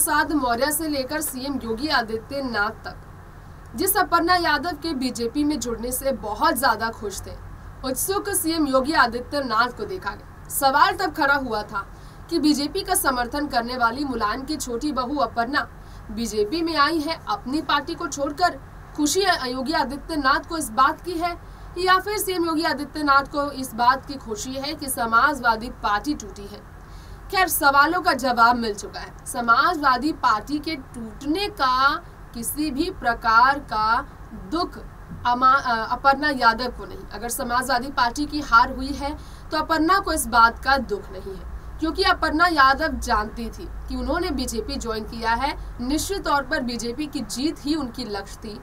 प्रसाद मौर्य से लेकर सीएम योगी आदित्यनाथ तक जिस अपर्णा यादव के बीजेपी में जुड़ने से बहुत ज्यादा खुश थे, उत्सुक सीएम योगी आदित्यनाथ को देखा गया। सवाल तब खड़ा हुआ था कि बीजेपी का समर्थन करने वाली मुलायम की छोटी बहू अपर्णा बीजेपी में आई है अपनी पार्टी को छोड़कर। खुशी योगी आदित्यनाथ को इस बात की है या फिर सीएम योगी आदित्यनाथ को इस बात की खुशी है कि समाजवादी पार्टी टूटी है? खैर, सवालों का जवाब मिल चुका है। समाजवादी पार्टी के टूटने का किसी भी प्रकार का दुख अपर्णा यादव को नहीं। अगर समाजवादी पार्टी की हार हुई है तो अपर्णा को इस बात का दुख नहीं है, क्योंकि अपर्णा यादव जानती थी कि उन्होंने बीजेपी ज्वाइन किया है। निश्चित तौर पर बीजेपी की जीत ही उनकी लक्ष्य थी।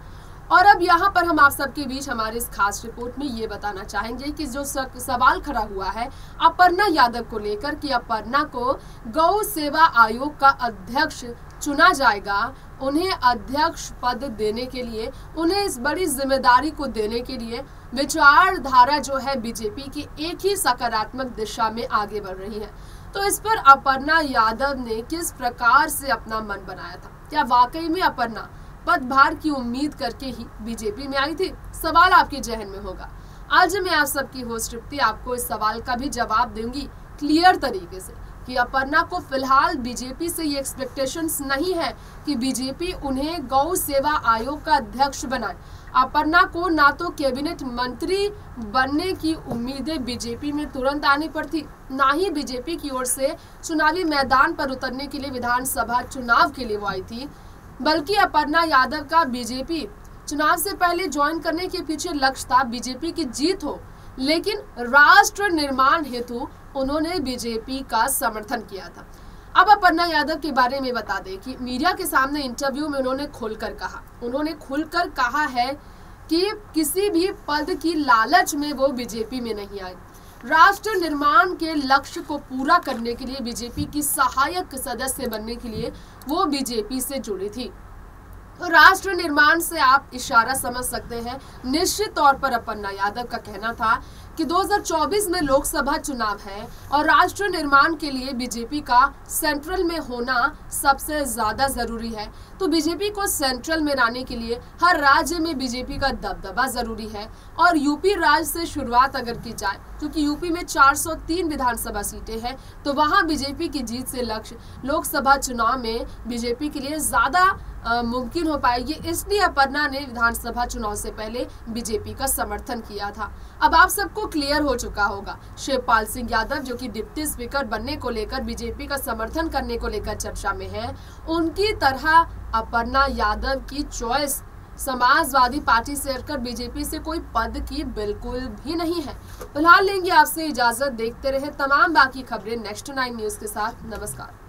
और अब यहाँ पर हम आप सबके बीच हमारे इस खास रिपोर्ट में ये बताना चाहेंगे कि जो सवाल खड़ा हुआ है अपर्णा यादव को लेकर कि अपर्णा को गौ सेवा आयोग का अध्यक्ष चुना जाएगा, उन्हें अध्यक्ष पद देने के लिए, उन्हें इस बड़ी जिम्मेदारी को देने के लिए विचारधारा जो है बीजेपी की एक ही सकारात्मक दिशा में आगे बढ़ रही है। तो इस पर अपर्णा यादव ने किस प्रकार से अपना मन बनाया था? क्या वाकई में अपर्णा पदभार की उम्मीद करके ही बीजेपी में आई थी? सवाल आपके जहन में होगा। आज मैं आप सबकी होस्ट तृप्ति आपको इस सवाल का भी जवाब दूंगी क्लियर तरीके से कि अपर्णा को फिलहाल बीजेपी से ये एक्सपेक्टेशंस नहीं है कि बीजेपी उन्हें गौ सेवा आयोग का अध्यक्ष बनाए। अपर्णा को ना तो कैबिनेट मंत्री बनने की उम्मीदें बीजेपी में तुरंत आनी पड़ती, ना ही बीजेपी की ओर से चुनावी मैदान पर उतरने के लिए विधानसभा चुनाव के लिए वो आई थी, बल्कि अपर्णा यादव का बीजेपी चुनाव से पहले ज्वाइन करने के पीछे लक्ष्य था बीजेपी की जीत हो, लेकिन राष्ट्र निर्माण हेतु उन्होंने बीजेपी का समर्थन किया था। अब अपर्णा यादव के बारे में बता दें कि मीडिया के सामने इंटरव्यू में उन्होंने खुलकर कहा है कि किसी भी पद की लालच में वो बीजेपी में नहीं आए। राष्ट्र निर्माण के लक्ष्य को पूरा करने के लिए बीजेपी की सहायक सदस्य बनने के लिए वो बीजेपी से जुड़ी थी। तो राष्ट्र निर्माण से आप इशारा समझ सकते हैं। निश्चित तौर पर अपर्णा यादव का कहना था कि 2024 में लोकसभा चुनाव है और राष्ट्र निर्माण के लिए बीजेपी का सेंट्रल में होना सबसे ज्यादा जरूरी है। तो बीजेपी को सेंट्रल में लाने के लिए हर राज्य में बीजेपी का दबदबा जरूरी है। और यूपी राज्य से शुरुआत अगर की जाए, क्योंकि यूपी में 403 विधानसभा सीटें हैं, तो वहां बीजेपी की जीत से लक्ष्य लोकसभा चुनाव में बीजेपी के लिए ज्यादा मुमकिन हो पाएगी। इसलिए अपर्णा ने विधानसभा चुनाव से पहले बीजेपी का समर्थन किया था। अब आप सबको क्लियर हो चुका होगा। शिवपाल सिंह यादव जो कि डिप्टी स्पीकर बनने को लेकर बीजेपी का समर्थन करने को लेकर चर्चा में है, उनकी तरह अपर्णा यादव की चॉइस समाजवादी पार्टी से हटकर बीजेपी से कोई पद की बिल्कुल भी नहीं है। फिलहाल लेंगे आपसे इजाजत। देखते रहे तमाम बाकी खबरें नेक्स्ट 9 न्यूज के साथ। नमस्कार।